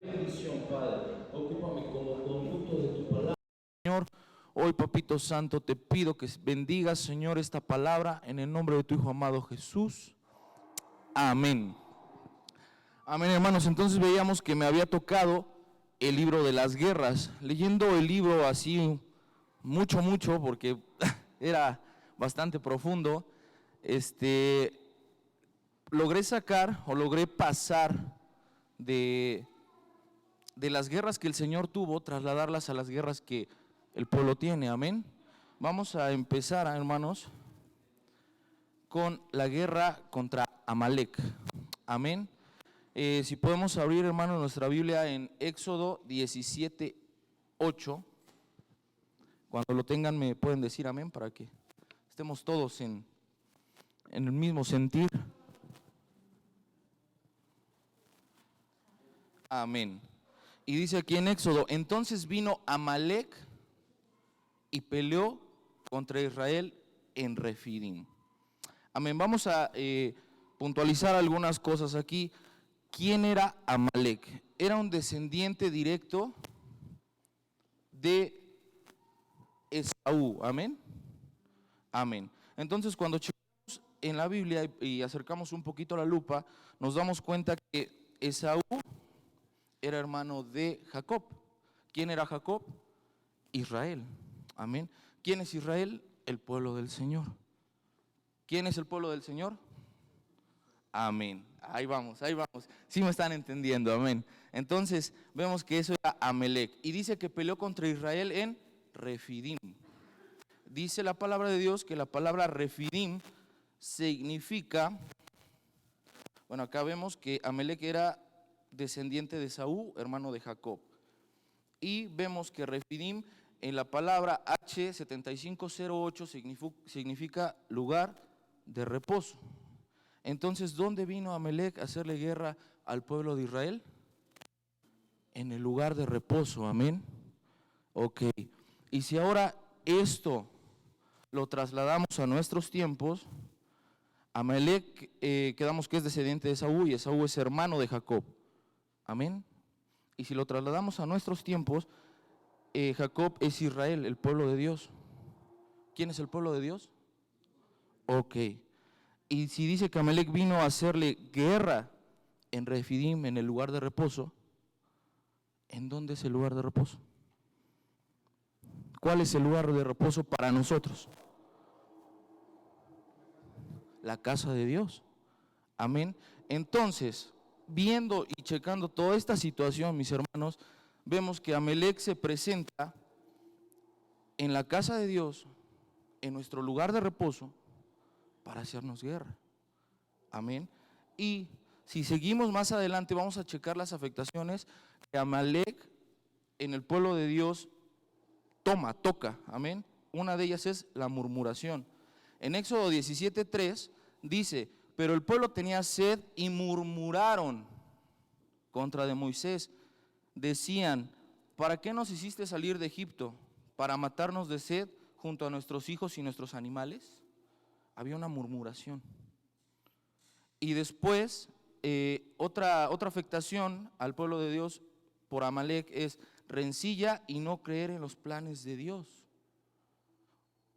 Bendición, Padre. Ocúpame como conducto de tu palabra. Señor, hoy, Papito Santo, te pido que bendigas, Señor, esta palabra en el nombre de tu Hijo amado Jesús. Amén. Amén, hermanos. Entonces veíamos que me había tocado el libro de las guerras. Leyendo el libro así mucho, porque era bastante profundo, logré sacar o logré pasar de las guerras que el Señor tuvo, trasladarlas a las guerras que el pueblo tiene. Amén. Vamos a empezar, hermanos, con la guerra contra Amalek. Amén. Si podemos abrir, hermanos, nuestra Biblia en Éxodo 17:8. Cuando lo tengan me pueden decir amén para que estemos todos en el mismo sentir. Amén. Y dice aquí en Éxodo: entonces vino Amalek y peleó contra Israel en Refidim. Amén. Vamos a puntualizar algunas cosas aquí. ¿Quién era Amalek? Era un descendiente directo de Esaú. Amén. Amén. Entonces, cuando checamos en la Biblia y acercamos un poquito la lupa, nos damos cuenta que Esaú era hermano de Jacob. ¿Quién era Jacob? Israel. Amén. ¿Quién es Israel? El pueblo del Señor. ¿Quién es el pueblo del Señor? Amén. Ahí vamos, ahí vamos. Sí me están entendiendo, amén. Entonces vemos que eso era Amalek. Y dice que peleó contra Israel en Refidim. Dice la palabra de Dios que la palabra Refidim significa, bueno, acá vemos que Amalek era descendiente de Saúl, hermano de Jacob. Y vemos que Refidim en la palabra H7508 significa lugar de reposo. Entonces, ¿dónde vino Amalek a hacerle guerra al pueblo de Israel? En el lugar de reposo, amén. Ok, y si ahora esto lo trasladamos a nuestros tiempos, Amalek quedamos que es descendiente de Esaú y Esaú es hermano de Jacob, amén. Y si lo trasladamos a nuestros tiempos, Jacob es Israel, el pueblo de Dios. ¿Quién es el pueblo de Dios? Ok. Y si dice que Amalek vino a hacerle guerra en Refidim, en el lugar de reposo, ¿en dónde es el lugar de reposo? ¿Cuál es el lugar de reposo para nosotros? La casa de Dios. Amén. Entonces, viendo y checando toda esta situación, mis hermanos, vemos que Amalek se presenta en la casa de Dios, en nuestro lugar de reposo, para hacernos guerra. Amén. Y si seguimos más adelante, vamos a checar las afectaciones que Amalek en el pueblo de Dios toca. Amén. Una de ellas es la murmuración. En Éxodo 17:3 dice: pero el pueblo tenía sed y murmuraron contra de Moisés. Decían: ¿para qué nos hiciste salir de Egipto? ¿Para matarnos de sed junto a nuestros hijos y nuestros animales? Había una murmuración. Y después, otra afectación al pueblo de Dios por Amalek es rencilla y no creer en los planes de Dios.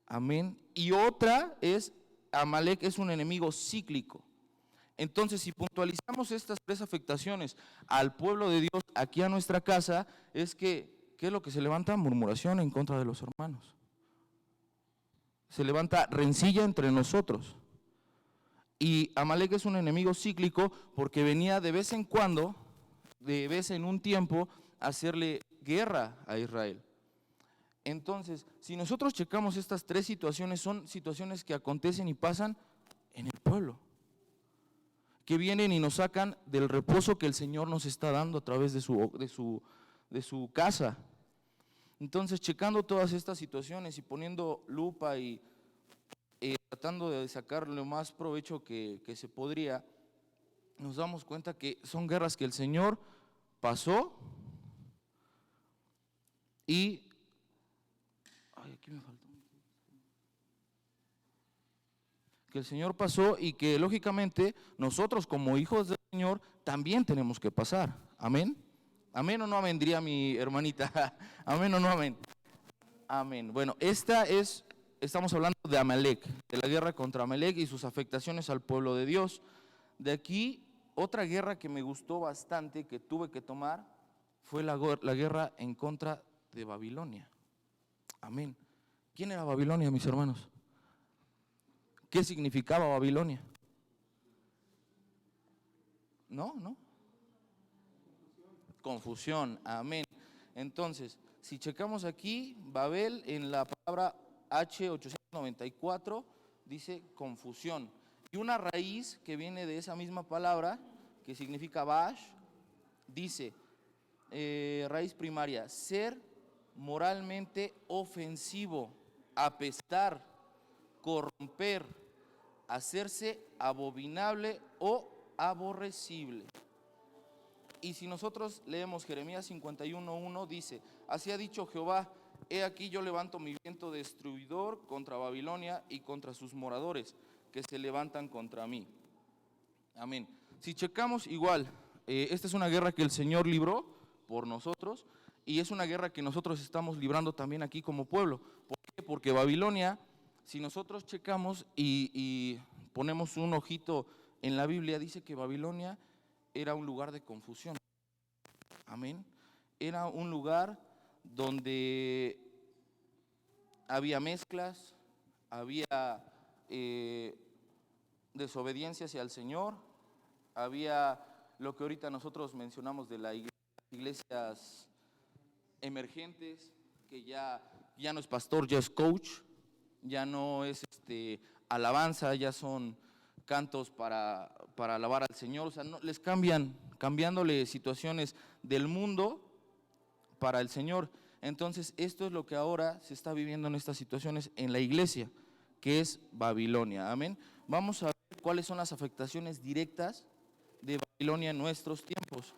Amén. Y otra es, Amalek es un enemigo cíclico. Entonces, si puntualizamos estas tres afectaciones al pueblo de Dios aquí a nuestra casa, es que, ¿qué es lo que se levanta? Murmuración en contra de los hermanos. Se levanta rencilla entre nosotros. Y Amalek es un enemigo cíclico porque venía de vez en cuando, de vez en un tiempo, a hacerle guerra a Israel. Entonces, si nosotros checamos estas tres situaciones, son situaciones que acontecen y pasan en el pueblo, que vienen y nos sacan del reposo que el Señor nos está dando a través de su casa. Entonces, checando todas estas situaciones y poniendo lupa y tratando de sacar lo más provecho que se podría, nos damos cuenta que son guerras que el Señor pasó y aquí me faltó. Que el Señor pasó y que lógicamente nosotros como hijos del Señor también tenemos que pasar. Amén. ¿Amén o no amén? Diría mi hermanita. ¿Amén o no amén? Amén. Bueno, estamos hablando de Amalek, de la guerra contra Amalek y sus afectaciones al pueblo de Dios. De aquí, otra guerra que me gustó bastante, que tuve que tomar, fue la guerra en contra de Babilonia. Amén. ¿Quién era Babilonia, mis hermanos? ¿Qué significaba Babilonia? ¿No? Confusión, amén. Entonces, si checamos aquí, Babel en la palabra H894 dice confusión. Y una raíz que viene de esa misma palabra, que significa Bash, dice, raíz primaria, ser moralmente ofensivo, apestar, corromper, hacerse abominable o aborrecible. Y si nosotros leemos Jeremías 51:1, dice, así ha dicho Jehová, he aquí yo levanto mi viento destruidor contra Babilonia y contra sus moradores, que se levantan contra mí. Amén. Si checamos igual, esta es una guerra que el Señor libró por nosotros, y es una guerra que nosotros estamos librando también aquí como pueblo. ¿Por qué? Porque Babilonia, si nosotros checamos y ponemos un ojito en la Biblia, dice que Babilonia era un lugar de confusión. Amén. Era un lugar donde había mezclas, había desobediencia hacia el Señor, había lo que ahorita nosotros mencionamos de las iglesias emergentes, que ya no es pastor, ya es coach, ya no es alabanza, ya son cantos para alabar al Señor, o sea, no, les cambiándole situaciones del mundo para el Señor. Entonces, esto es lo que ahora se está viviendo en estas situaciones en la iglesia, que es Babilonia. Amén. Vamos a ver cuáles son las afectaciones directas de Babilonia en nuestros tiempos.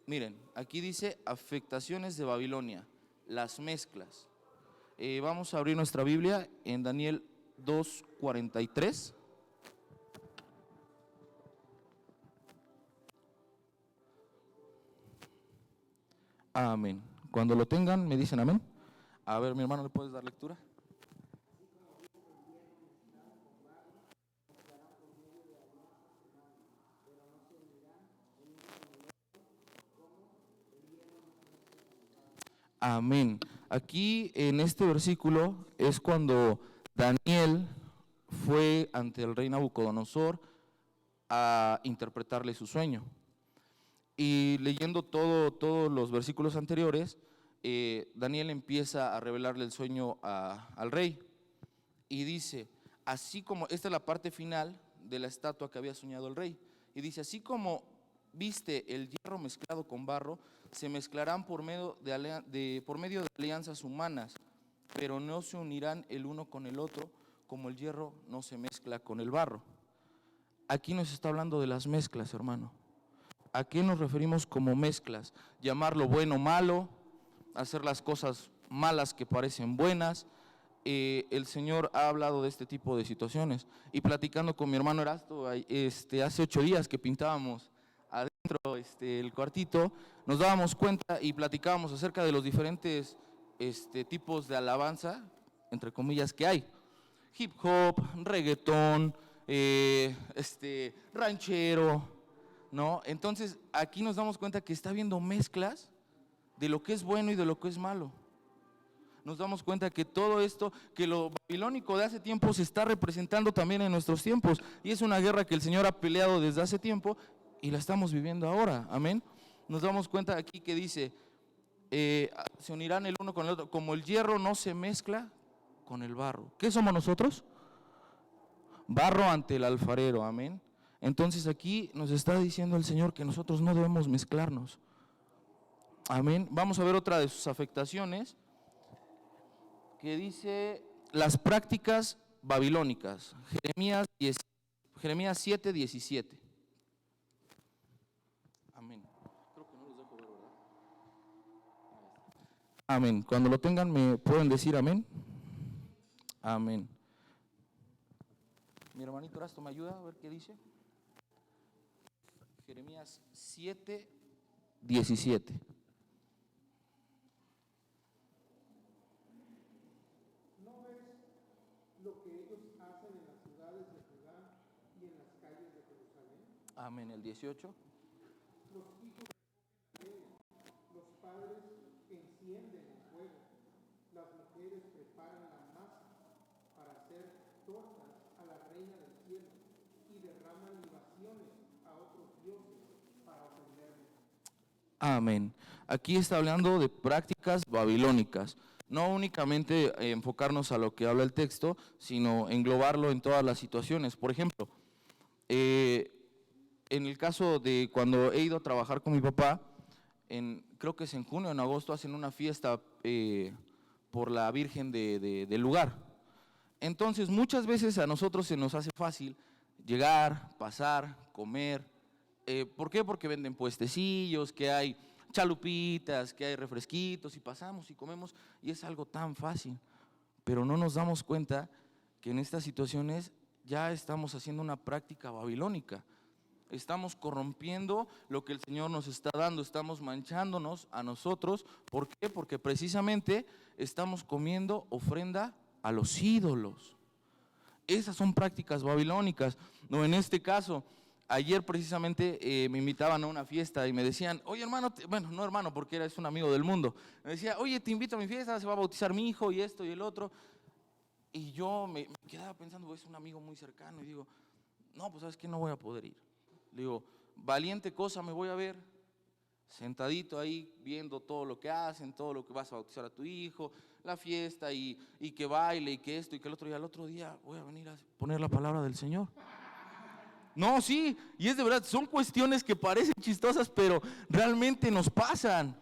Miren, aquí dice afectaciones de Babilonia, las mezclas. Vamos a abrir nuestra Biblia en Daniel 2:43. Amén. Cuando lo tengan, me dicen amén. A ver, mi hermano, ¿le puedes dar lectura? Amén. Aquí en este versículo es cuando Daniel fue ante el rey Nabucodonosor a interpretarle su sueño. Y leyendo todos los versículos anteriores, Daniel empieza a revelarle el sueño al rey. Y dice, así como, esta es la parte final de la estatua que había soñado el rey. Y dice, así como viste el hierro mezclado con barro, se mezclarán por medio de alianzas humanas, pero no se unirán el uno con el otro, como el hierro no se mezcla con el barro. Aquí nos está hablando de las mezclas, hermano. ¿A qué nos referimos como mezclas? Llamar lo bueno malo, hacer las cosas malas que parecen buenas. El Señor ha hablado de este tipo de situaciones. Y platicando con mi hermano Erasto, hace 8 días que pintábamos adentro el cuartito, nos dábamos cuenta y platicábamos acerca de los diferentes tipos de alabanza, entre comillas, que hay. Hip hop, reggaetón, ranchero, ¿no? Entonces aquí nos damos cuenta que está habiendo mezclas de lo que es bueno y de lo que es malo. Nos damos cuenta que todo esto, que lo babilónico de hace tiempo se está representando también en nuestros tiempos, y es una guerra que el Señor ha peleado desde hace tiempo y la estamos viviendo ahora. Amén. Nos damos cuenta aquí que dice, se unirán el uno con el otro, como el hierro no se mezcla con el barro. ¿Qué somos nosotros? Barro ante el alfarero. Amén. Entonces aquí nos está diciendo el Señor que nosotros no debemos mezclarnos. Amén. Vamos a ver otra de sus afectaciones, que dice las prácticas babilónicas. Jeremías 7:17. Amén. Creo que no los dejo ver, ¿verdad? Amén. Cuando lo tengan, ¿me pueden decir amén? Amén. Mi hermanito Erasto, ¿me ayuda a ver qué dice? Jeremías 7:17. ¿No ves lo que ellos hacen en las ciudades de Judá y en las calles de Jerusalén? Amén. El 18. Los hijos recogen la leña, los padres encienden el fuego, las mujeres preparan la masa para hacer tortas a la reina del cielo y derraman libaciones a otros dioses para ofenderme. Amén. Aquí está hablando de prácticas babilónicas. No únicamente enfocarnos a lo que habla el texto, sino englobarlo en todas las situaciones. Por ejemplo, en el caso de cuando he ido a trabajar con mi papá, creo que es en junio o en agosto, hacen una fiesta por la Virgen del lugar. Entonces, muchas veces a nosotros se nos hace fácil llegar, pasar, comer. ¿Por qué? Porque venden puestecillos, que hay chalupitas, que hay refresquitos, y pasamos y comemos, y es algo tan fácil. Pero no nos damos cuenta que en estas situaciones ya estamos haciendo una práctica babilónica. Estamos corrompiendo lo que el Señor nos está dando, estamos manchándonos a nosotros. ¿Por qué? Porque precisamente estamos comiendo ofrenda a los ídolos. Esas son prácticas babilónicas. No, en este caso, ayer precisamente me invitaban a una fiesta y me decían, oye hermano, bueno, no hermano porque es un amigo del mundo, me decía, oye, te invito a mi fiesta, se va a bautizar mi hijo y esto y el otro. Y yo me quedaba pensando, es un amigo muy cercano, y digo, no, pues sabes que no voy a poder ir. Le digo, valiente cosa me voy a ver, sentadito ahí viendo todo lo que hacen, todo lo que vas a bautizar a tu hijo, la fiesta y que baile y que esto y que el otro, y al otro día voy a venir a poner la palabra del Señor. No, sí, y es de verdad, son cuestiones que parecen chistosas, pero realmente nos pasan.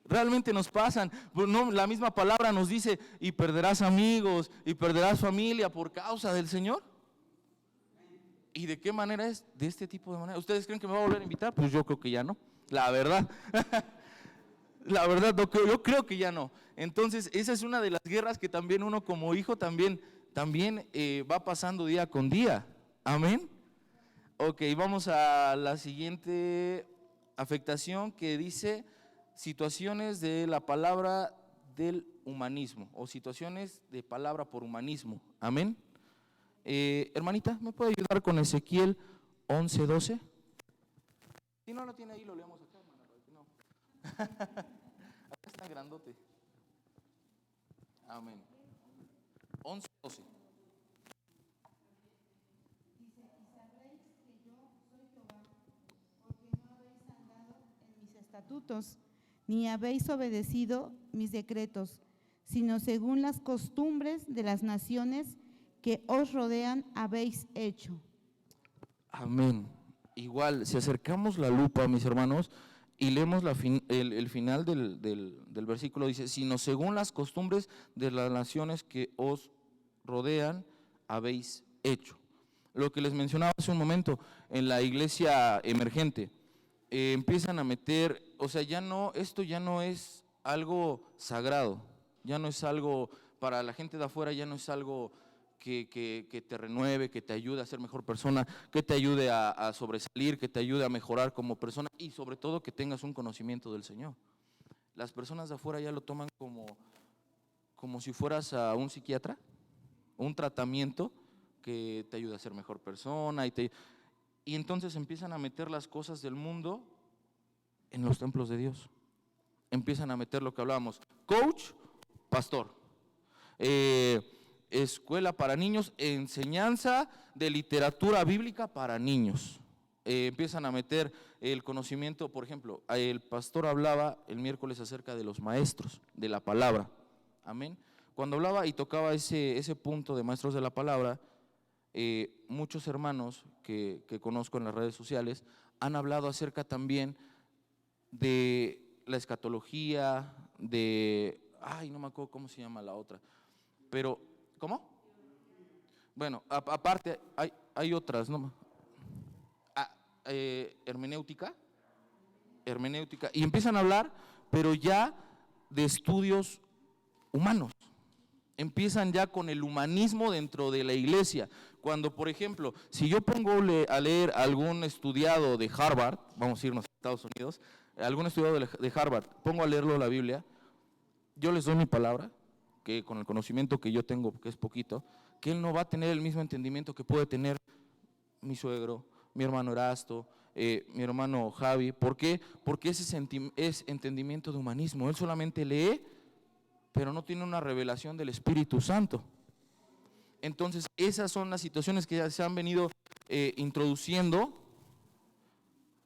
Realmente nos pasan. No, la misma palabra nos dice, y perderás amigos, y perderás familia por causa del Señor. ¿Y de qué manera es? De este tipo de manera. ¿Ustedes creen que me va a volver a invitar? Pues yo creo que ya no, la verdad. La verdad, yo creo que ya no. Entonces, esa es una de las guerras que también uno como hijo también va pasando día con día. Amén. Ok, vamos a la siguiente afectación que dice situaciones de la palabra del humanismo o situaciones de palabra por humanismo. Amén. Hermanita, ¿me puede ayudar con Ezequiel 11:12? Si no lo tiene ahí, lo leemos acá, hermana. No. Acá está grandote. Amén. 11:12. Dice, y sabréis que yo soy Jehová, porque no habéis andado en mis estatutos, ni habéis obedecido mis decretos, sino según las costumbres de las naciones que os rodean habéis hecho. Amén. Igual, si acercamos la lupa, mis hermanos, y leemos el final del versículo, dice, sino según las costumbres de las naciones que os rodean habéis hecho. Lo que les mencionaba hace un momento, en la iglesia emergente, empiezan a meter, o sea, esto ya no es algo sagrado, ya no es algo, para la gente de afuera ya no es algo que te renueve, que te ayude a ser mejor persona, que te ayude a sobresalir, que te ayude a mejorar como persona y sobre todo que tengas un conocimiento del Señor. Las personas de afuera ya lo toman como si fueras a un psiquiatra, un tratamiento que te ayuda a ser mejor persona y entonces empiezan a meter las cosas del mundo en los templos de Dios. Empiezan a meter lo que hablábamos, coach, pastor, escuela para niños, enseñanza de literatura bíblica para niños. Empiezan a meter el conocimiento, por ejemplo, el pastor hablaba el miércoles acerca de los maestros de la palabra, amén. Cuando hablaba y tocaba ese punto de maestros de la palabra, muchos hermanos que conozco en las redes sociales han hablado acerca también de la escatología, no me acuerdo cómo se llama la otra, pero, ¿cómo? Bueno, aparte hay otras, ¿no? Hermenéutica, y empiezan a hablar, pero ya de estudios humanos. empiezan ya con el humanismo dentro de la iglesia. Cuando, por ejemplo, si yo pongo a leer algún estudiado de Harvard, vamos a irnos a Estados Unidos, algún estudiado de Harvard, pongo a leerlo la Biblia, yo les doy mi palabra, que con el conocimiento que yo tengo, que es poquito, que él no va a tener el mismo entendimiento que puede tener mi suegro, mi hermano Erasto, mi hermano Javi. ¿Por qué? Porque ese es entendimiento de humanismo. Él solamente lee, pero no tiene una revelación del Espíritu Santo. Entonces, esas son las situaciones que ya se han venido introduciendo,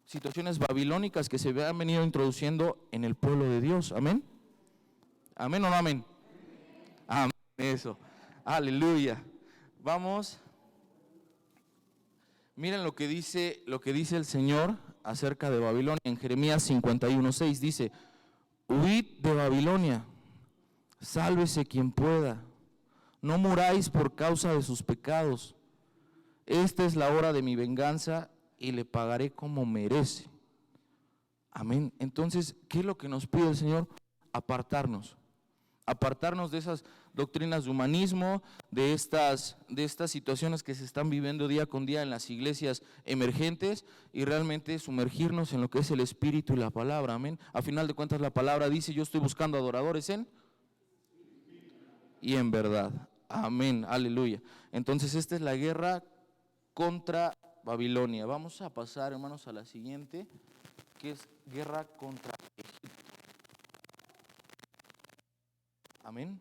situaciones babilónicas que se han venido introduciendo en el pueblo de Dios. ¿Amén? ¿Amén o no amén? Amén, eso. Aleluya. Vamos. Miren lo que dice el Señor acerca de Babilonia. En Jeremías 51:6 dice: huid de Babilonia, sálvese quien pueda, no muráis por causa de sus pecados. Esta es la hora de mi venganza y le pagaré como merece. Amén. Entonces, ¿qué es lo que nos pide el Señor? Apartarnos de esas doctrinas de humanismo, de estas situaciones que se están viviendo día con día en las iglesias emergentes, y realmente sumergirnos en lo que es el Espíritu y la palabra. Amén. A final de cuentas la palabra dice: yo estoy buscando adoradores y en verdad. Amén, aleluya. Entonces esta es la guerra contra Babilonia. Vamos a pasar, hermanos, a la siguiente, que es guerra contra Egipto. Amén.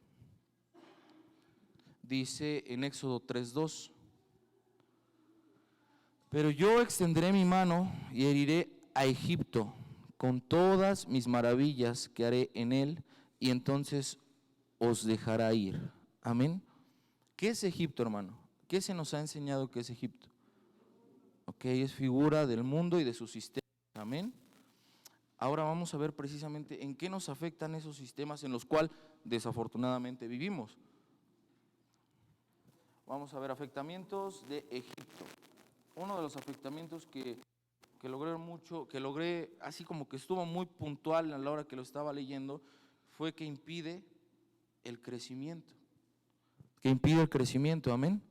Dice en Éxodo 3:2: pero yo extenderé mi mano y heriré a Egipto con todas mis maravillas que haré en él, y entonces os dejará ir. Amén. ¿Qué es Egipto, hermano? ¿Qué se nos ha enseñado que es Egipto? Ok, es figura del mundo y de su sistema. Amén. Ahora vamos a ver precisamente en qué nos afectan esos sistemas en los cuales desafortunadamente vivimos. Vamos a ver afectamientos de Egipto. Uno de los afectamientos que logré así como que estuvo muy puntual a la hora que lo estaba leyendo, fue que impide el crecimiento. Amén.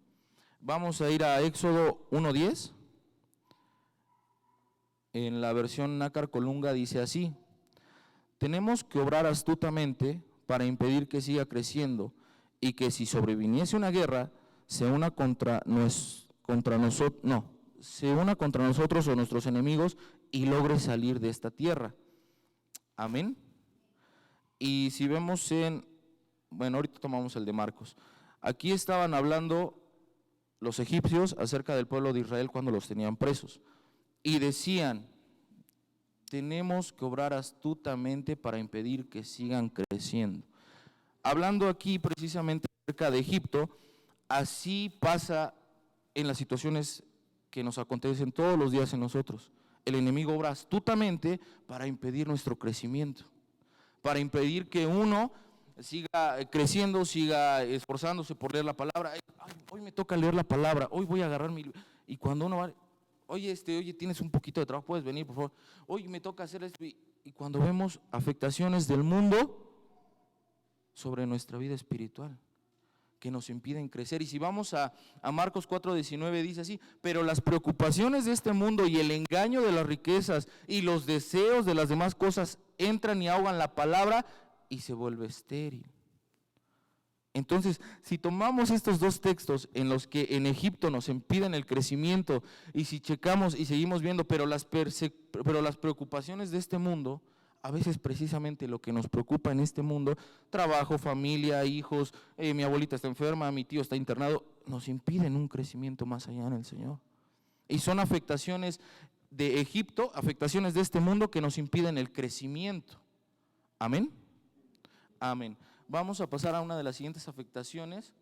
Vamos a ir a Éxodo 1:10. En la versión Nácar Colunga dice así: tenemos que obrar astutamente para impedir que siga creciendo, y que si sobreviniese una guerra, se una contra nosotros o nuestros enemigos, y logre salir de esta tierra. Amén. Y si vemos ahorita tomamos el de Marcos. Aquí estaban hablando los egipcios acerca del pueblo de Israel cuando los tenían presos, y decían: tenemos que obrar astutamente para impedir que sigan creciendo. Hablando aquí precisamente acerca de Egipto, así pasa en las situaciones que nos acontecen todos los días en nosotros. El enemigo obra astutamente para impedir nuestro crecimiento, para impedir que uno siga creciendo, siga esforzándose por leer la palabra. Ay, hoy me toca leer la palabra, hoy voy a agarrar y cuando uno va: oye, tienes un poquito de trabajo, puedes venir, por favor. Hoy me toca hacer esto. Y cuando vemos afectaciones del mundo sobre nuestra vida espiritual, que nos impiden crecer. Y si vamos a Marcos 4:19, dice así: pero las preocupaciones de este mundo y el engaño de las riquezas y los deseos de las demás cosas entran y ahogan la palabra y se vuelve estéril. Entonces, si tomamos estos dos textos en los que en Egipto nos impiden el crecimiento, y si checamos y seguimos viendo, pero las preocupaciones de este mundo, a veces precisamente lo que nos preocupa en este mundo, trabajo, familia, hijos, mi abuelita está enferma, mi tío está internado, nos impiden un crecimiento más allá en el Señor. Y son afectaciones de Egipto, afectaciones de este mundo que nos impiden el crecimiento. Amén. Amén. Vamos a pasar a una de las siguientes afectaciones,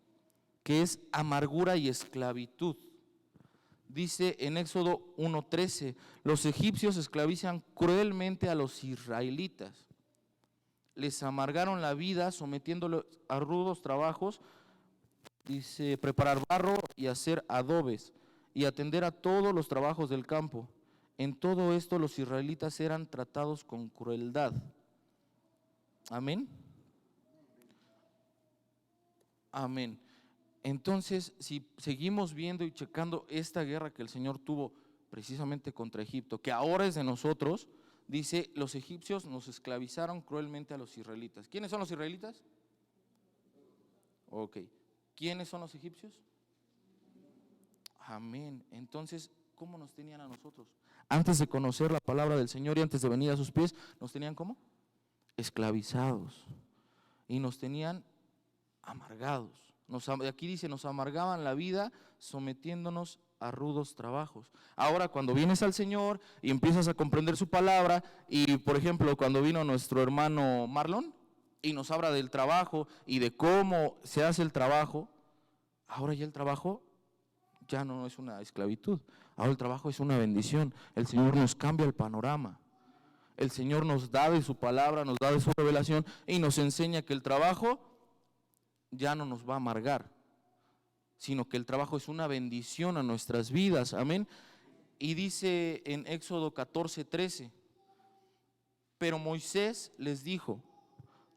que es amargura y esclavitud. Dice en Éxodo 1:13: los egipcios esclavizan cruelmente a los israelitas. Les amargaron la vida sometiéndolos a rudos trabajos. Dice: preparar barro y hacer adobes y atender a todos los trabajos del campo. En todo esto los israelitas eran tratados con crueldad. Amén. Amén. Entonces, si seguimos viendo y checando esta guerra que el Señor tuvo precisamente contra Egipto, que ahora es de nosotros, dice, los egipcios nos esclavizaron cruelmente a los israelitas. ¿Quiénes son los israelitas? Ok. ¿Quiénes son los egipcios? Amén. Entonces, ¿cómo nos tenían a nosotros? Antes de conocer la palabra del Señor y antes de venir a sus pies, ¿nos tenían cómo? Esclavizados. Y nos tenían amargados. Aquí dice, nos amargaban la vida sometiéndonos a rudos trabajos. Ahora, cuando vienes al Señor y empiezas a comprender su palabra, y por ejemplo, cuando vino nuestro hermano Marlon y nos habla del trabajo y de cómo se hace el trabajo, ahora ya el trabajo ya no es una esclavitud, ahora el trabajo es una bendición. El Señor nos cambia el panorama. El Señor nos da de su palabra, nos da de su revelación y nos enseña que el trabajo ya no nos va a amargar, sino que el trabajo es una bendición a nuestras vidas, amén. Y dice en Éxodo 14:13, pero Moisés les dijo,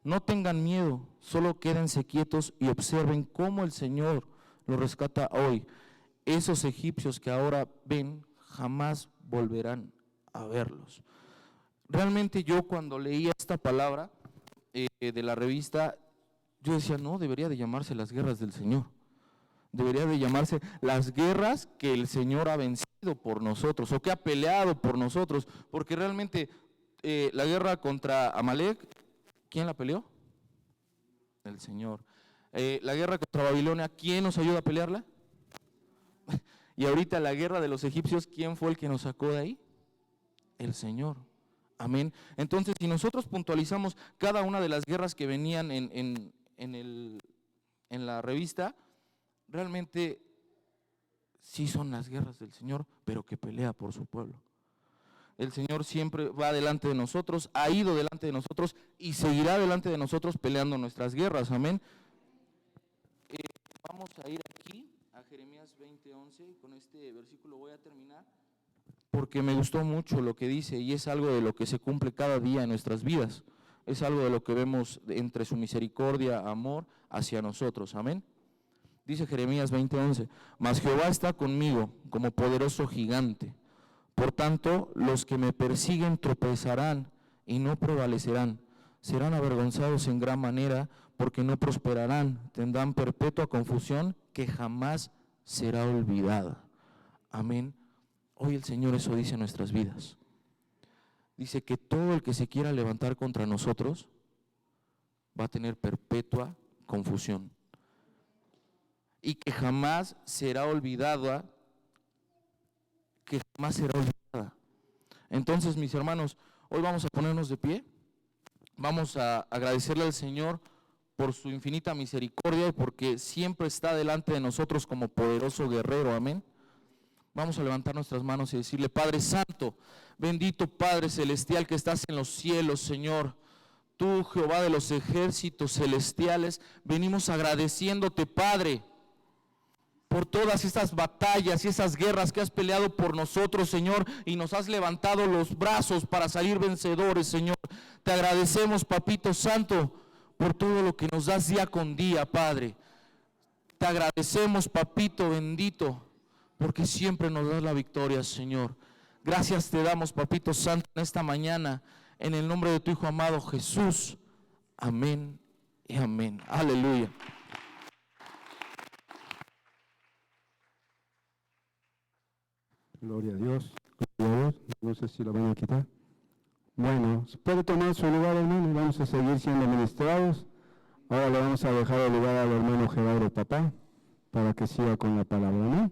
no tengan miedo, solo quédense quietos y observen cómo el Señor los rescata hoy. Esos egipcios que ahora ven, jamás volverán a verlos. Realmente yo cuando leía esta palabra de la revista, yo decía, no, debería de llamarse las guerras del Señor. Debería de llamarse las guerras que el Señor ha vencido por nosotros o que ha peleado por nosotros. Porque realmente la guerra contra Amalek, ¿quién la peleó? El Señor. La guerra contra Babilonia, ¿quién nos ayuda a pelearla? Y ahorita la guerra de los egipcios, ¿quién fue el que nos sacó de ahí? El Señor. Amén. Entonces, si nosotros puntualizamos cada una de las guerras que venían en la revista, realmente sí son las guerras del Señor, pero que pelea por su pueblo. El Señor siempre va delante de nosotros, ha ido delante de nosotros y seguirá delante de nosotros peleando nuestras guerras. Amén. Vamos a ir aquí a Jeremías 20:11 y con este versículo voy a terminar porque me gustó mucho lo que dice y es algo de lo que se cumple cada día en nuestras vidas. Es algo de lo que vemos entre su misericordia, amor hacia nosotros. Amén. Dice Jeremías 20:11, mas Jehová está conmigo como poderoso gigante. Por tanto, los que me persiguen tropezarán y no prevalecerán. Serán avergonzados en gran manera porque no prosperarán. Tendrán perpetua confusión que jamás será olvidada. Amén. Hoy el Señor eso dice en nuestras vidas. Dice que todo el que se quiera levantar contra nosotros va a tener perpetua confusión. Y que jamás será olvidada, que jamás será olvidada. Entonces, mis hermanos, hoy vamos a ponernos de pie, vamos a agradecerle al Señor por su infinita misericordia y porque siempre está delante de nosotros como poderoso guerrero, amén. Vamos a levantar nuestras manos y decirle, Padre Santo, bendito Padre Celestial que estás en los cielos, Señor. Tú, Jehová de los ejércitos celestiales, venimos agradeciéndote, Padre, por todas estas batallas y esas guerras que has peleado por nosotros, Señor, y nos has levantado los brazos para salir vencedores, Señor. Te agradecemos, Papito Santo, por todo lo que nos das día con día, Padre. Te agradecemos, Papito bendito, porque siempre nos das la victoria, Señor. Gracias te damos, Papito Santo, en esta mañana, en el nombre de tu Hijo amado Jesús. Amén y amén. Aleluya. Gloria a Dios. Gloria a Dios. No sé si lo van a quitar. Bueno, puede tomar su lugar, hermano, y vamos a seguir siendo ministrados. Ahora le vamos a dejar el lugar al hermano Gerardo Papá para que siga con la palabra, ¿no?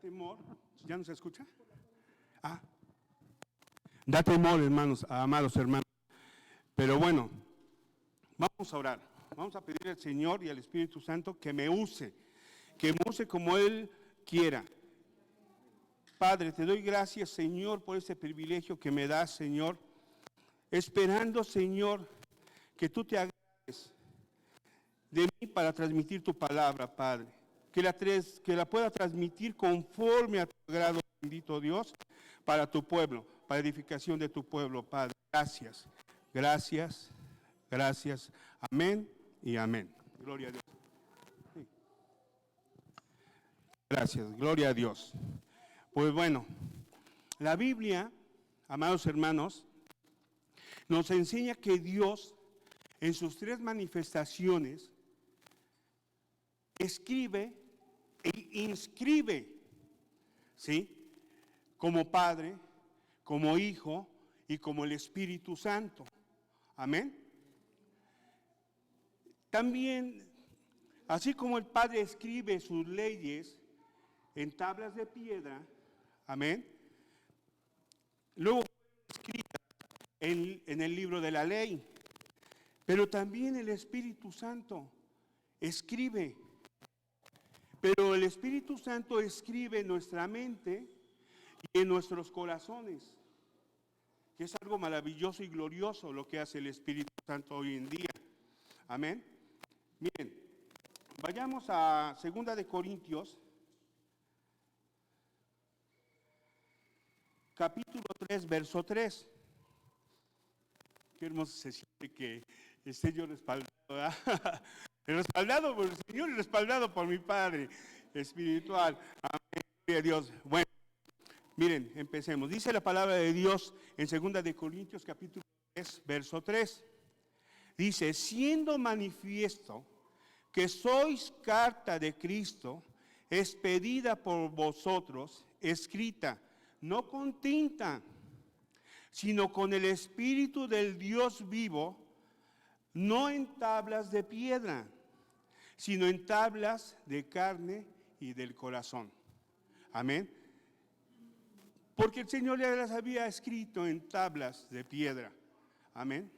temor. ¿Ya no se escucha? Da temor, hermanos, amados hermanos. Pero bueno, vamos a orar. Vamos a pedir al Señor y al Espíritu Santo que me use como Él quiera. Padre, te doy gracias, Señor, por este privilegio que me das, Señor. Esperando, Señor, que tú te agrades de mí para transmitir tu palabra, Padre. Que la pueda transmitir conforme a tu agrado, bendito Dios, para tu pueblo, para edificación de tu pueblo, Padre. Gracias, gracias, gracias. Amén y amén. Gloria a Dios. Sí. Gracias, gloria a Dios. Pues bueno, la Biblia, amados hermanos, nos enseña que Dios, en sus tres manifestaciones, escribe e inscribe, ¿sí? Como Padre, como Hijo y como el Espíritu Santo. Amén. También, así como el Padre escribe sus leyes en tablas de piedra, amén, luego escritas en el libro de la ley, pero también el Espíritu Santo escribe. Pero el Espíritu Santo escribe en nuestra mente y en nuestros corazones, que es algo maravilloso y glorioso lo que hace el Espíritu Santo hoy en día. Amén. Bien, vayamos a 2 de Corintios, capítulo 3, verso 3. Qué hermoso se siente que esté yo respaldado, ¿verdad? Respaldado por el Señor y respaldado por mi Padre espiritual. Amén, gloria a Dios. Bueno, miren, empecemos. Dice la palabra de Dios en 2 de Corintios, capítulo 3, verso 3. Dice, siendo manifiesto que sois carta de Cristo, expedida por vosotros, escrita, no con tinta, sino con el Espíritu del Dios vivo, no en tablas de piedra, sino en tablas de carne y del corazón. Amén. Porque el Señor ya las había escrito en tablas de piedra. Amén.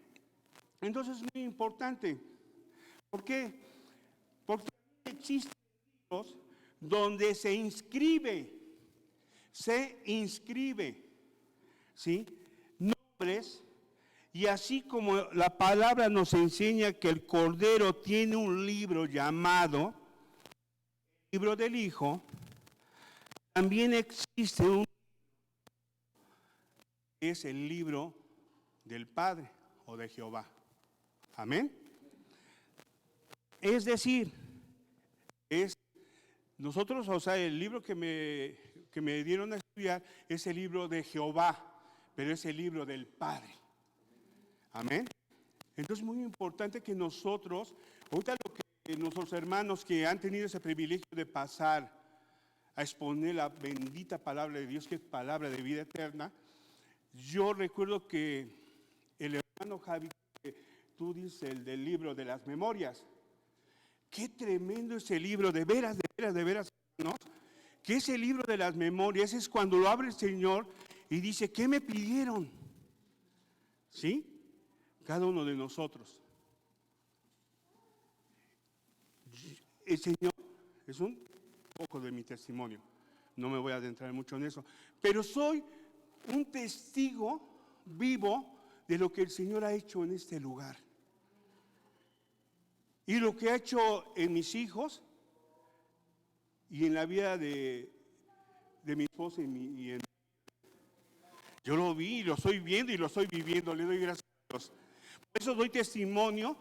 Entonces es muy importante. ¿Por qué? Porque existen libros donde se inscribe, ¿sí? Nombres. Y así como la palabra nos enseña que el Cordero tiene un libro llamado Libro del Hijo, también existe un que es el libro del Padre o de Jehová. Amén. Es decir, nosotros, o sea, el libro que me dieron a estudiar es el libro de Jehová, pero es el libro del Padre. Amén. Entonces es muy importante que nosotros, ahorita lo que nuestros hermanos que han tenido ese privilegio de pasar a exponer la bendita palabra de Dios, que es palabra de vida eterna, yo recuerdo que el hermano Javi, que tú dices el del libro de las memorias, qué tremendo ese libro, de veras, hermanos, que ese libro de las memorias es cuando lo abre el Señor y dice, ¿qué me pidieron? ¿Sí? Cada uno de nosotros. El Señor es un poco de mi testimonio. No me voy a adentrar mucho en eso. Pero soy un testigo vivo de lo que el Señor ha hecho en este lugar. Y lo que ha hecho en mis hijos y en la vida de mi esposa y en... Yo lo vi y lo estoy viendo y lo estoy viviendo. Le doy gracias a Dios. Por eso doy testimonio,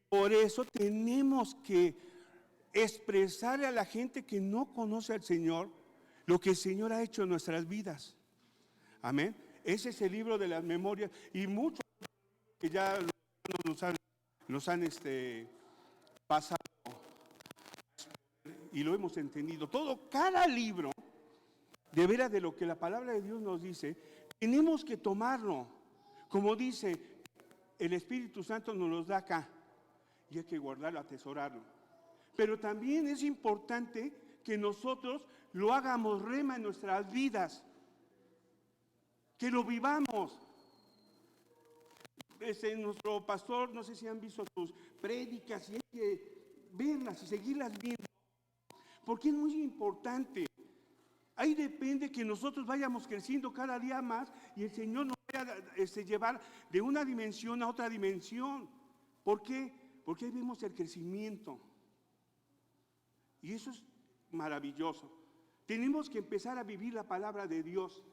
por eso tenemos que expresarle a la gente que no conoce al Señor lo que el Señor ha hecho en nuestras vidas. Amén. Ese es el libro de las memorias y muchos que ya nos han pasado y lo hemos entendido. Cada libro, de veras de lo que la palabra de Dios nos dice, tenemos que tomarlo. Como dice, el Espíritu Santo nos los da acá y hay que guardarlo, atesorarlo. Pero también es importante que nosotros lo hagamos rema en nuestras vidas, que lo vivamos. Nuestro pastor, no sé si han visto sus prédicas, y hay que verlas y seguirlas viendo, porque es muy importante. Ahí depende que nosotros vayamos creciendo cada día más y el Señor nos vaya a llevar de una dimensión a otra dimensión. ¿Por qué? Porque ahí vemos el crecimiento. Y eso es maravilloso. Tenemos que empezar a vivir la palabra de Dios,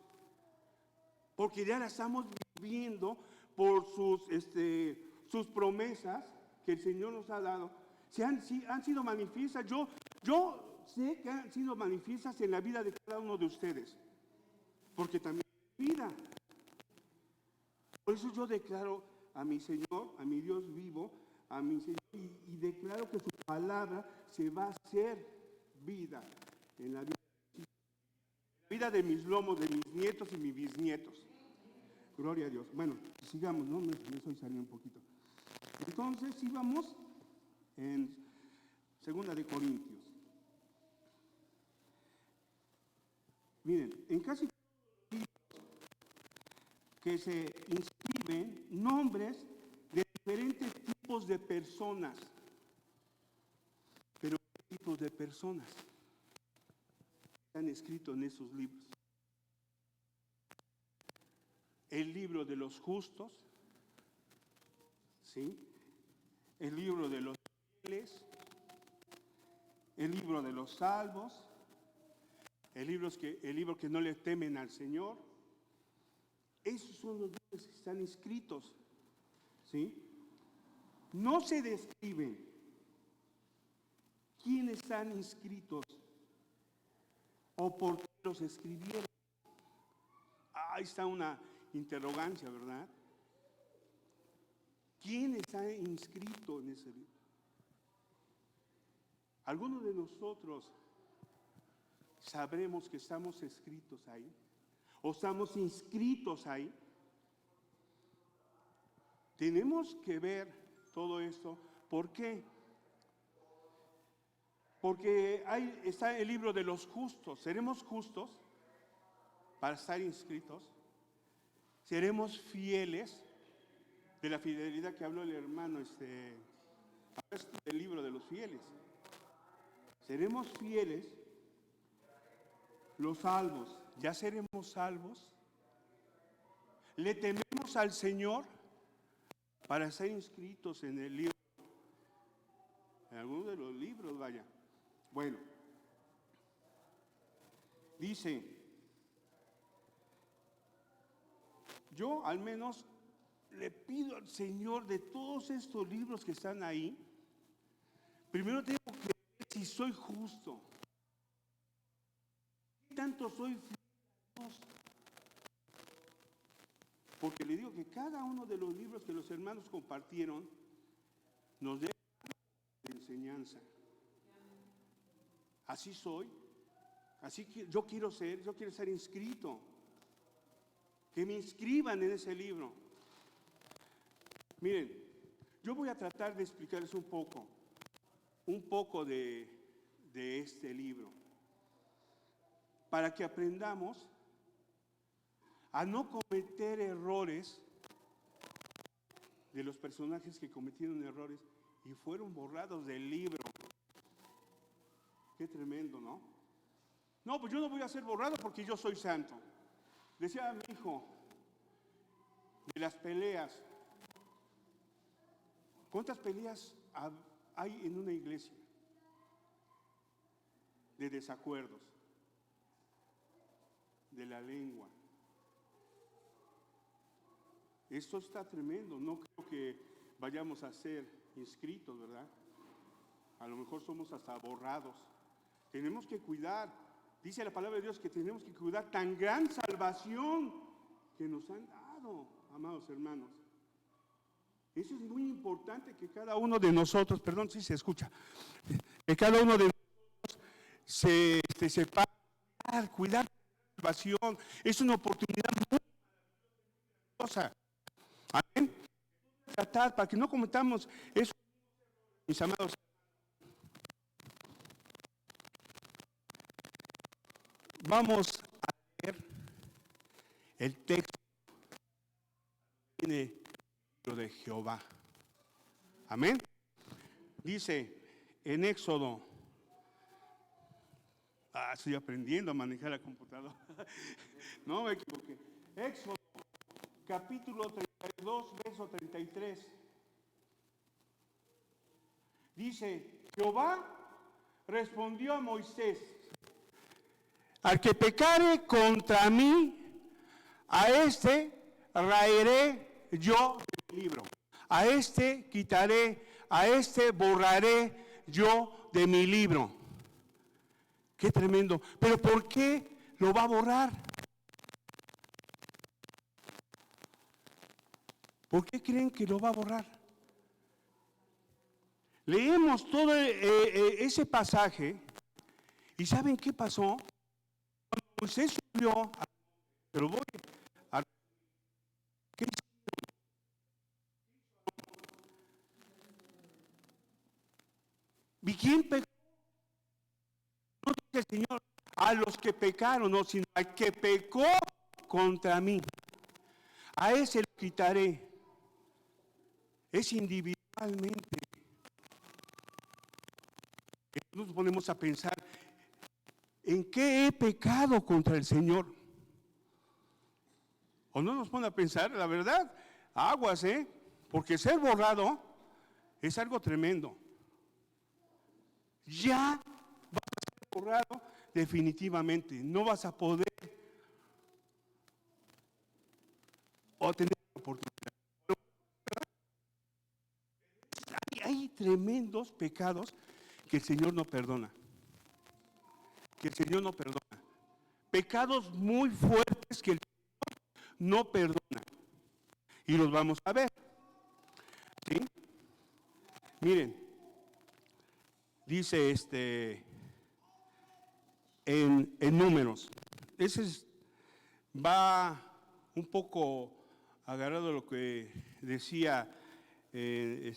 porque ya la estamos viviendo por sus promesas que el Señor nos ha dado. Han sido manifiestas. Yo sé que han sido manifiestas en la vida de cada uno de ustedes, porque también es vida. Por eso yo declaro a mi Señor, a mi Dios vivo, a mi Señor, y declaro que su palabra se va a hacer vida en la vida de mis lomos, de mis nietos y mis bisnietos. Gloria a Dios. Bueno, sigamos, ¿no? Me estoy saliendo un poquito. Entonces, íbamos en 2 de Corintios. Miren, en casi todos los libros que se inscriben nombres de diferentes tipos de personas. Pero ¿qué tipos de personas están escritos en esos libros? El libro de los justos, ¿sí? El libro de los fieles, el libro de los salvos, el libro que no le temen al Señor. Esos son los libros que están inscritos, ¿sí? No se describen quiénes están inscritos o por qué los escribieron. Ahí está una interrogancia, ¿verdad? ¿Quién está inscrito en ese libro? Algunos de nosotros sabremos que estamos escritos ahí, o estamos inscritos ahí. Tenemos que ver todo esto. ¿Por qué? Porque ahí está el libro de los justos. ¿Seremos justos para estar inscritos? ¿Seremos fieles? De la fidelidad que habló el hermano, el libro de los fieles. ¿Seremos fieles? Los salvos, ¿ya seremos salvos? ¿Le tememos al Señor para ser inscritos en el libro? En alguno de los libros, vaya. Bueno, dice, yo al menos le pido al Señor de todos estos libros que están ahí, primero tengo que ver si soy justo. ¿Qué tanto soy fiel a Dios? Porque le digo que cada uno de los libros que los hermanos compartieron nos deja de enseñanza. Así soy, así que yo quiero ser inscrito. Que me inscriban en ese libro. Miren, yo voy a tratar de explicarles un poco de este libro, para que aprendamos a no cometer errores de los personajes que cometieron errores y fueron borrados del libro. Qué tremendo, ¿no? No, pues yo no voy a ser borrado porque yo soy santo. Decía mi hijo, de las peleas. ¿Cuántas peleas hay en una iglesia? De desacuerdos, de la lengua. Esto está tremendo. No creo que vayamos a ser inscritos, ¿verdad? A lo mejor somos hasta borrados. Tenemos que cuidar. Dice la palabra de Dios que tenemos que cuidar tan gran salvación que nos han dado, amados hermanos. Eso es muy importante, que cada uno de nosotros, perdón si se escucha, que cada uno de nosotros se sepa cuidar la salvación. Es una oportunidad muy maravillosa. Amén. Tratar para que no cometamos eso, mis amados. Vamos a leer el texto que tiene el libro de Jehová. Amén. Dice en Éxodo, estoy aprendiendo a manejar la computadora. No me equivoqué. Éxodo, capítulo 32, verso 33. Dice, Jehová respondió a Moisés: al que pecare contra mí, a este raeré yo del libro. A este quitaré, a este borraré yo de mi libro. Qué tremendo. Pero ¿por qué lo va a borrar? ¿Por qué creen que lo va a borrar? Leemos todo ese pasaje y ¿saben qué pasó? Cuando Moisés subió, pero voy a... ¿Qué hizo? ¿Y quién pecó? No dice el Señor a los que pecaron, no, sino al que pecó contra mí. A ese lo quitaré. Es individualmente. Nos ponemos a pensar, ¿en qué he pecado contra el Señor? ¿O no nos pone a pensar? La verdad, aguas, porque ser borrado es algo tremendo. Ya vas a ser borrado definitivamente. No vas a poder o tener la oportunidad. Hay tremendos pecados que el Señor no perdona. Que el Señor no perdona. Pecados muy fuertes que el Señor no perdona. Y los vamos a ver. ¿Sí? Miren, dice en Números. Ese va un poco agarrado a lo que decía el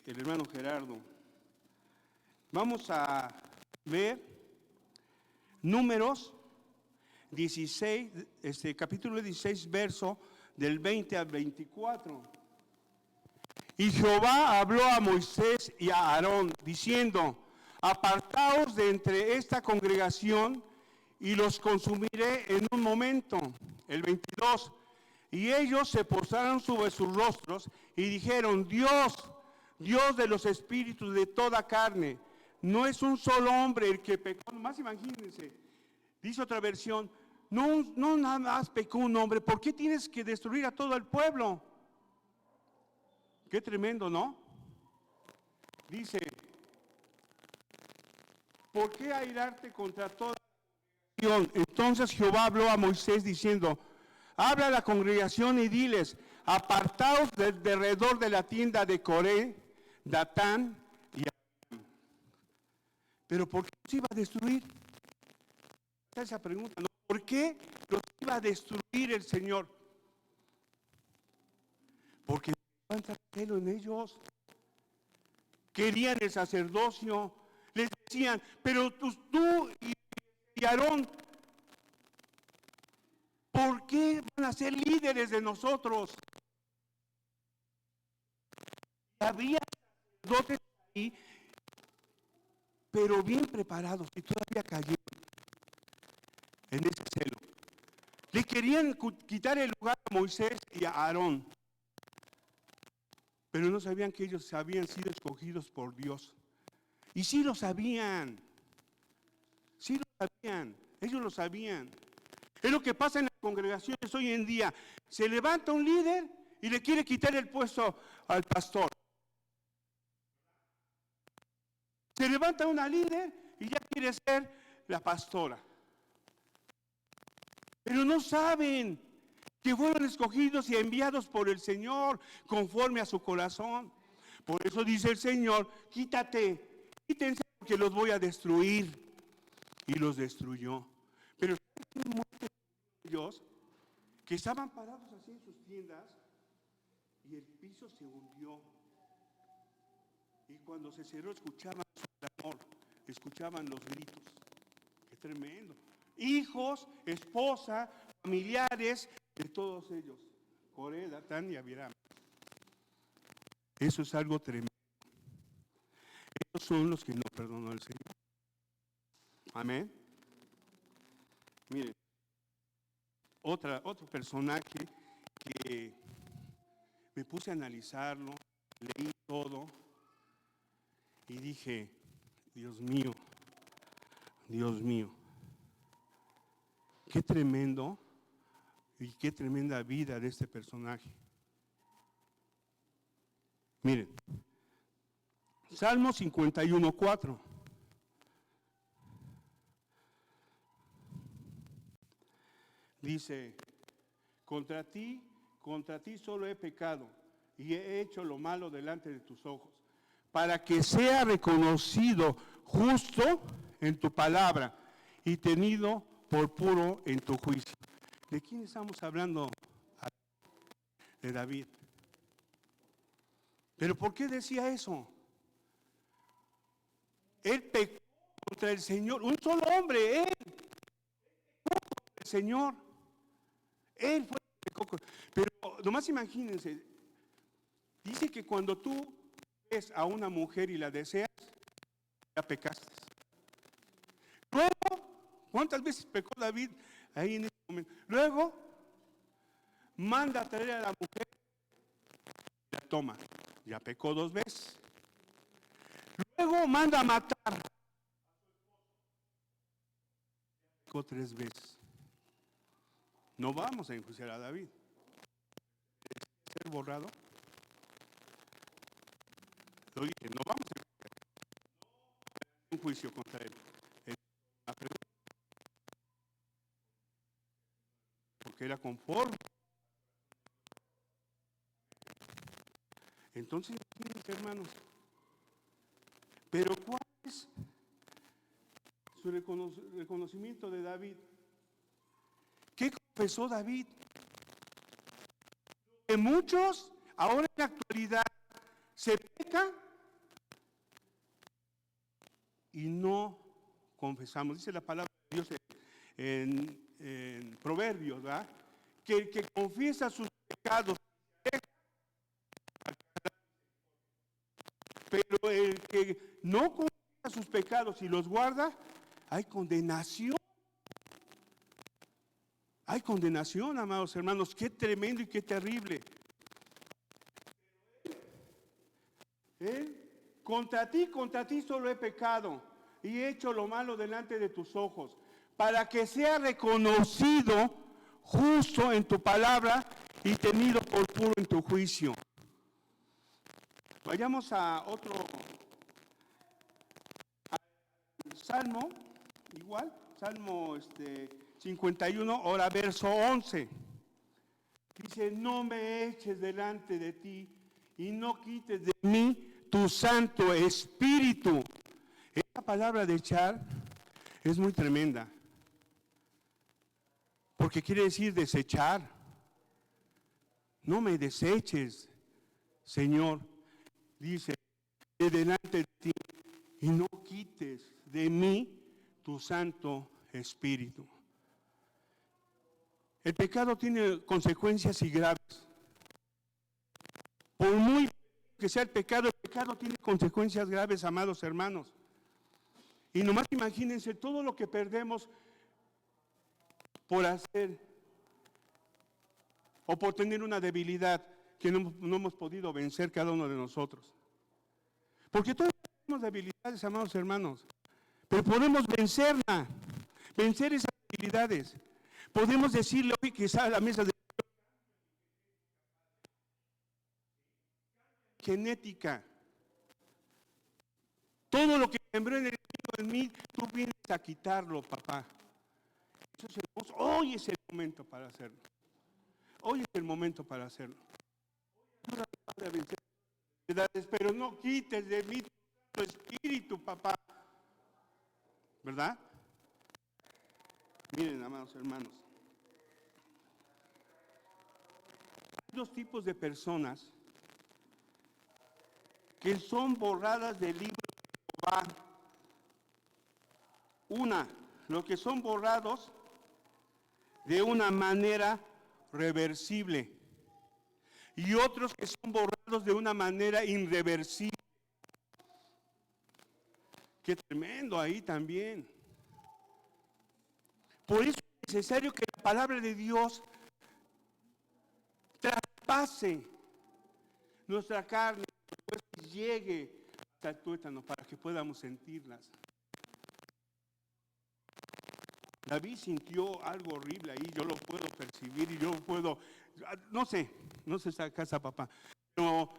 hermano Gerardo. Vamos a ver Números 16, capítulo 16, verso del 20 al 24. Y Jehová habló a Moisés y a Aarón, diciendo: apartaos de entre esta congregación y los consumiré en un momento. El 22. Y ellos se postraron sobre sus rostros y dijeron: Dios, Dios de los espíritus de toda carne, no es un solo hombre el que pecó. Más imagínense, dice otra versión, no nada más pecó un hombre, ¿por qué tienes que destruir a todo el pueblo? Qué tremendo, ¿no? Dice, ¿por qué airarte contra toda la congregación? Entonces Jehová habló a Moisés diciendo: habla a la congregación y diles: apartaos del derredor de la tienda de Coré, Datán y Abiram. ¿Pero por qué los iba a destruir? Esa pregunta, ¿no? ¿Por qué los iba a destruir el Señor? Porque levanta celo en ellos. Querían el sacerdocio. Les decían: pero tú y Aarón, ¿por qué van a ser líderes de nosotros? Había sacerdotes ahí, pero bien preparados, y todavía cayeron en ese celo. Le querían quitar el lugar a Moisés y a Aarón, pero no sabían que ellos habían sido escogidos por Dios. Y sí lo sabían, ellos lo sabían. Es lo que pasa en las congregaciones hoy en día. Se levanta un líder y le quiere quitar el puesto al pastor. Se levanta una líder y ya quiere ser la pastora. Pero no saben que fueron escogidos y enviados por el Señor conforme a su corazón. Por eso dice el Señor: quítense porque los voy a destruir. Y los destruyó. Pero ellos que estaban parados así en sus tiendas y el piso se hundió. Y cuando se cerró escuchaban su clamor, escuchaban los gritos. Qué tremendo. hijos, esposa, familiares, de todos ellos. Coré, Datán y Abiram. Eso es algo tremendo. Esos son los que no perdonó el Señor. Amén. Miren, otro personaje que me puse a analizarlo, leí todo y dije, Dios mío, qué tremendo y qué tremenda vida de este personaje. Miren, Salmo 51:4. Dice, contra ti solo he pecado y he hecho lo malo delante de tus ojos, para que sea reconocido justo en tu palabra y tenido por puro en tu juicio. ¿De quién estamos hablando? De David. ¿Pero por qué decía eso? Él pecó contra el Señor, un solo hombre, él pecó contra el Señor. Él fue el que pecó. Pero nomás imagínense, dice que cuando tú ves a una mujer y la deseas, ya pecaste. Luego, ¿cuántas veces pecó David ahí en ese momento? Luego, manda a traer a la mujer y la toma. Ya pecó 2 veces. Luego manda a matar. Pecó 3 veces. No vamos a enjuiciar a David. ¿Ser borrado? Lo dije, no vamos a enjuiciar. Un juicio contra él. Porque era conforme. Entonces, hermanos, pero ¿cuál es su reconocimiento de David? ¿Qué confesó David? Que muchos, ahora en la actualidad, se pecan y no confesamos. Dice la palabra de Dios en Proverbios, ¿verdad? Que el que confiesa sus pecados, pero el que no confiesa sus pecados y los guarda, hay condenación. Hay condenación, amados hermanos, qué tremendo y qué terrible. Contra ti solo he pecado y he hecho lo malo delante de tus ojos, para que sea reconocido justo en tu palabra y tenido por puro en tu juicio. Vayamos a otro Salmo, igual, Salmo 51, ahora verso 11. Dice, no me eches delante de ti y no quites de mí tu Santo Espíritu. Esta palabra de echar es muy tremenda, porque quiere decir desechar. No me deseches, Señor, dice, de delante de ti y no quites de mí tu Santo Espíritu. El pecado tiene consecuencias y graves. Por muy que sea el pecado tiene consecuencias graves, amados hermanos. Y nomás imagínense todo lo que perdemos por hacer o por tener una debilidad que no hemos podido vencer cada uno de nosotros. Porque todos tenemos debilidades, amados hermanos, pero podemos vencerla, vencer esas debilidades. Podemos decirle hoy que está a la mesa de genética. Todo lo que sembró en el niño en mí, tú vienes a quitarlo, papá. Eso es hermoso. Hoy es el momento para hacerlo. Hoy es el momento para hacerlo. Pero no quites de mí tu espíritu, papá. ¿Verdad? Miren, amados hermanos. Hay 2 tipos de personas que son borradas del libro de Jehová. Una, los que son borrados de una manera reversible y otros que son borrados de una manera irreversible. Qué tremendo ahí también. Por eso es necesario que la palabra de Dios traspase nuestra carne, después llegue hasta el tuétano para que podamos sentirlas. David sintió algo horrible ahí, yo lo puedo percibir y yo puedo, no sé esta casa, papá, pero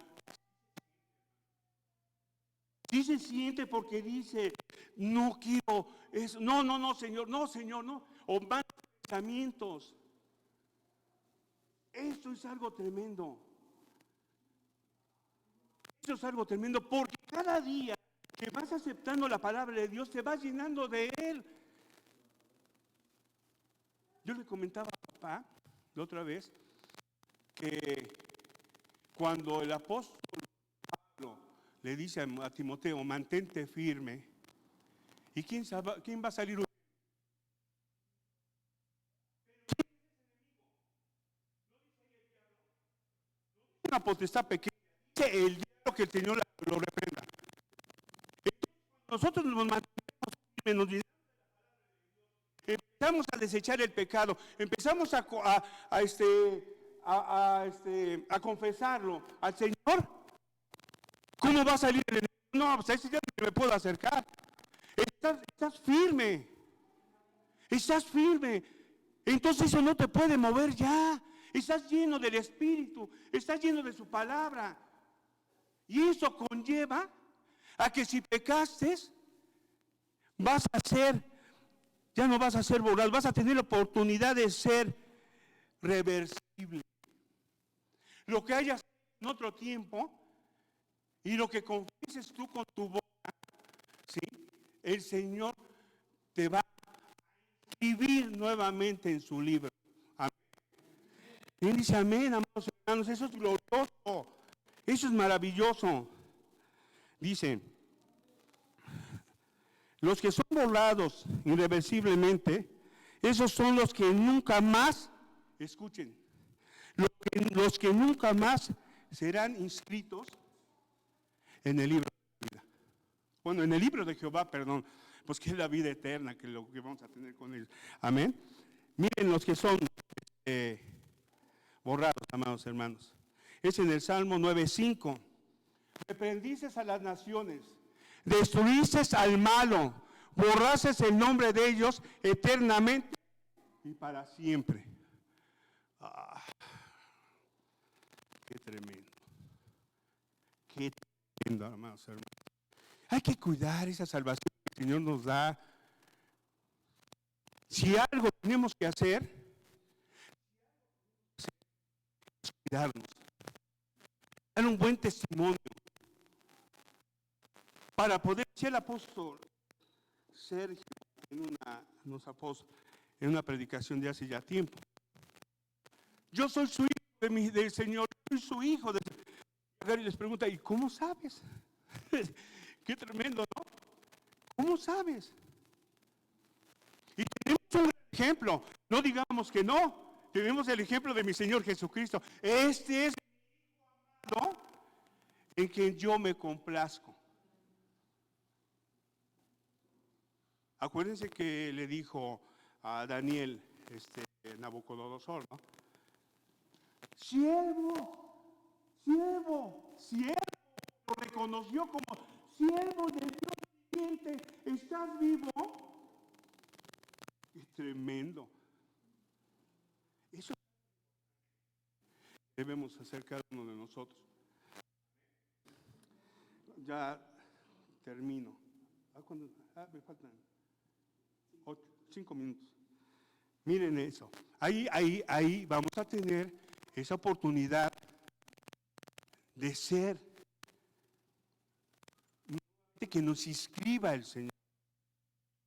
sí se siente porque dice, no quiero eso, no, Señor, no, o malos pensamientos. Esto es algo tremendo. Esto es algo tremendo porque cada día que vas aceptando la palabra de Dios, te vas llenando de Él. Yo le comentaba a papá la otra vez que cuando el apóstol Pablo le dice a Timoteo, mantente firme, ¿y quién va a salir? Una potestad pequeña, dice el diablo que el Señor lo reprenda. Nosotros nos mantenemos firmes, nos llenamos, empezamos a desechar el pecado, empezamos a confesarlo al Señor. ¿Cómo va a salir el enemigo? No, pues a ese ya no me puedo acercar. Estás firme. Estás firme. Entonces eso no te puede mover ya. Estás lleno del Espíritu. Estás lleno de su palabra. Y eso conlleva a que si pecaste, ya no vas a ser borrado, vas a tener la oportunidad de ser reversible. Lo que hayas en otro tiempo y lo que confieses tú con tu boca, ¿sí? El Señor te va a escribir nuevamente en su libro. Amén. Y él dice, amén, amados hermanos, eso es glorioso, eso es maravilloso. Dice, los que son borrados irreversiblemente, esos son los que nunca más, escuchen, los que nunca más serán inscritos en el libro de la vida. Bueno, en el libro de Jehová, perdón, pues que es la vida eterna, que es lo que vamos a tener con ellos. Amén. Miren los que son borrados, amados hermanos. Es en el Salmo 9:5. Reprendices a las naciones, destruices al malo, borrases el nombre de ellos eternamente y para siempre. Qué tremendo. Qué tremendo, hermanos. Hay que cuidar esa salvación que el Señor nos da. Si algo tenemos que hacer, es cuidarnos. Dar un buen testimonio. Para poder ser el apóstol Sergio en una predicación de hace ya tiempo. Yo soy su hijo del Señor, soy su hijo. Y les pregunta, ¿y cómo sabes? Qué tremendo, ¿no? ¿Cómo sabes? Y tenemos un gran ejemplo, no digamos que no, tenemos el ejemplo de mi Señor Jesucristo. Este es el hijo amado en quien yo me complazco. Acuérdense que le dijo a Daniel, Nabucodonosor, ¿no? Siervo, lo reconoció como siervo del Dios viviente, ¿estás vivo? Es tremendo. Eso debemos hacer cada uno de nosotros. Ya termino. Me faltan 5 minutos. Miren eso. Ahí vamos a tener esa oportunidad de ser, que nos inscriba el Señor.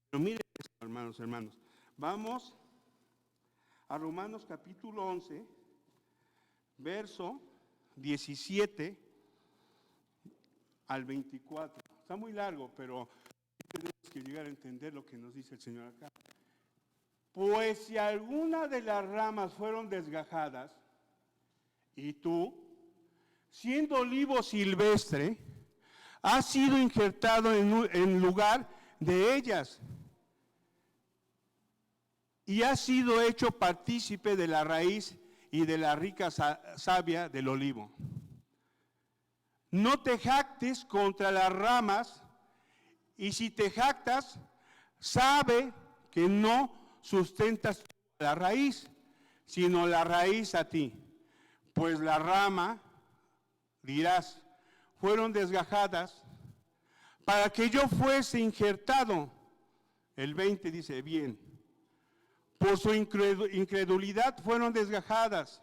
Pero miren eso, hermanos. Vamos a Romanos capítulo 11, verso 17 al 24. Está muy largo, pero tenemos que llegar a entender lo que nos dice el Señor acá. Pues si alguna de las ramas fueron desgajadas, y tú, siendo olivo silvestre, has sido injertado en lugar de ellas, y has sido hecho partícipe de la raíz y de la rica savia del olivo. No te jactes contra las ramas, y si te jactas, sabe que no sustentas la raíz, sino la raíz a ti. Pues la rama, dirás, fueron desgajadas para que yo fuese injertado. El 20 dice, bien, por su incredulidad fueron desgajadas,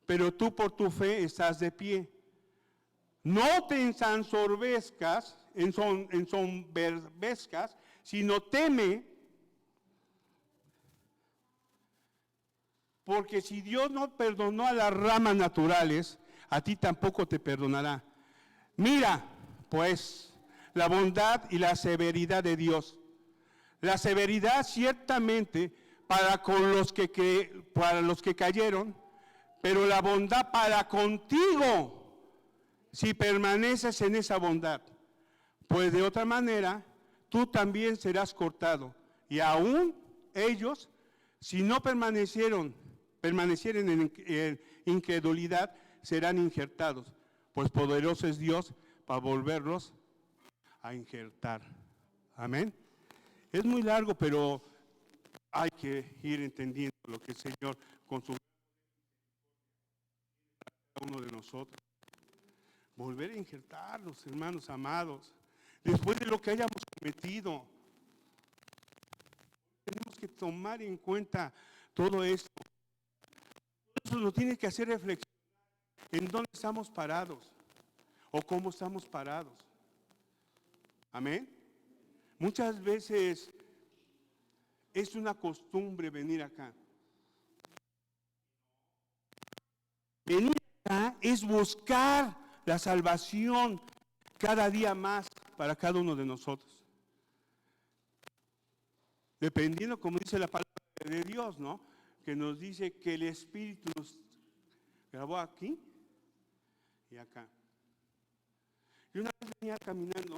pero tú por tu fe estás de pie. No te ensoberzcas, sino teme, porque si Dios no perdonó a las ramas naturales, a ti tampoco te perdonará. Mira, pues, la bondad y la severidad de Dios. La severidad ciertamente para los que cayeron, pero la bondad para contigo, si permaneces en esa bondad. Pues de otra manera, tú también serás cortado. Y aún ellos, si no permanecieren en incredulidad, serán injertados. Pues poderoso es Dios para volverlos a injertar. Amén. Es muy largo, pero hay que ir entendiendo lo que el Señor con su cada uno de nosotros. Volver a injertarlos, hermanos amados, después de lo que hayamos cometido. Tenemos que tomar en cuenta todo esto. Eso nos tiene que hacer reflexionar en dónde estamos parados o cómo estamos parados. Amén. Muchas veces es una costumbre venir acá. Venir acá es buscar la salvación cada día más para cada uno de nosotros. Dependiendo, como dice la palabra de Dios, ¿no? Que nos dice que el Espíritu nos grabó aquí y acá. Y una vez venía caminando,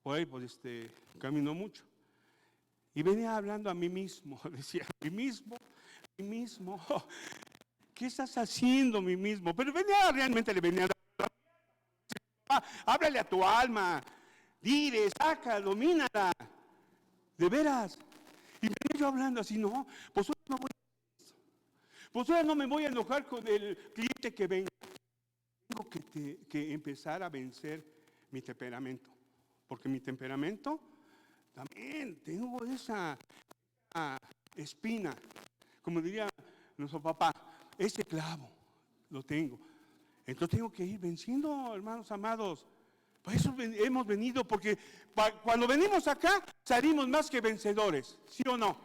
por ahí, pues camino mucho, y venía hablando a mí mismo, decía, a mí mismo, ¿qué estás haciendo, mí mismo? Pero realmente le venía a háblale a tu alma, dile, saca, domínala, de veras. Y venía yo hablando así, no, pues hoy no voy a hacer esto. Pues ahora no me voy a enojar con el cliente que venga. Tengo que empezar a vencer mi temperamento. Porque mi temperamento, también tengo esa espina. Como diría nuestro papá, ese clavo lo tengo. Entonces tengo que ir venciendo, hermanos amados. Por eso hemos venido, porque cuando venimos acá, salimos más que vencedores. ¿Sí o no?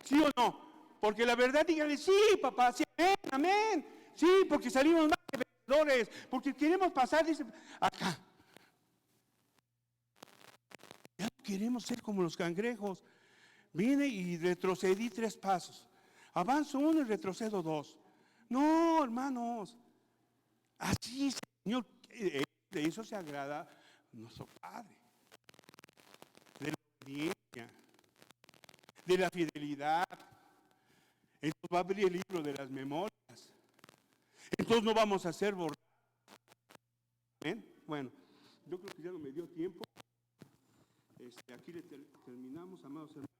¿Sí o no? Porque la verdad, díganle, sí, papá, sí, amén, amén. Sí, porque salimos más que vencedores, porque queremos pasar, dice, acá. Ya no queremos ser como los cangrejos. Vine y retrocedí 3 pasos. Avanzo 1 y retrocedo 2. No, hermanos. Así es, Señor. De eso se agrada nuestro Padre. De la obediencia. De la fidelidad. Entonces va a abrir el libro de las memorias. Entonces no vamos a ser borrados. Bueno, yo creo que ya no me dio tiempo. Aquí terminamos, amados hermanos.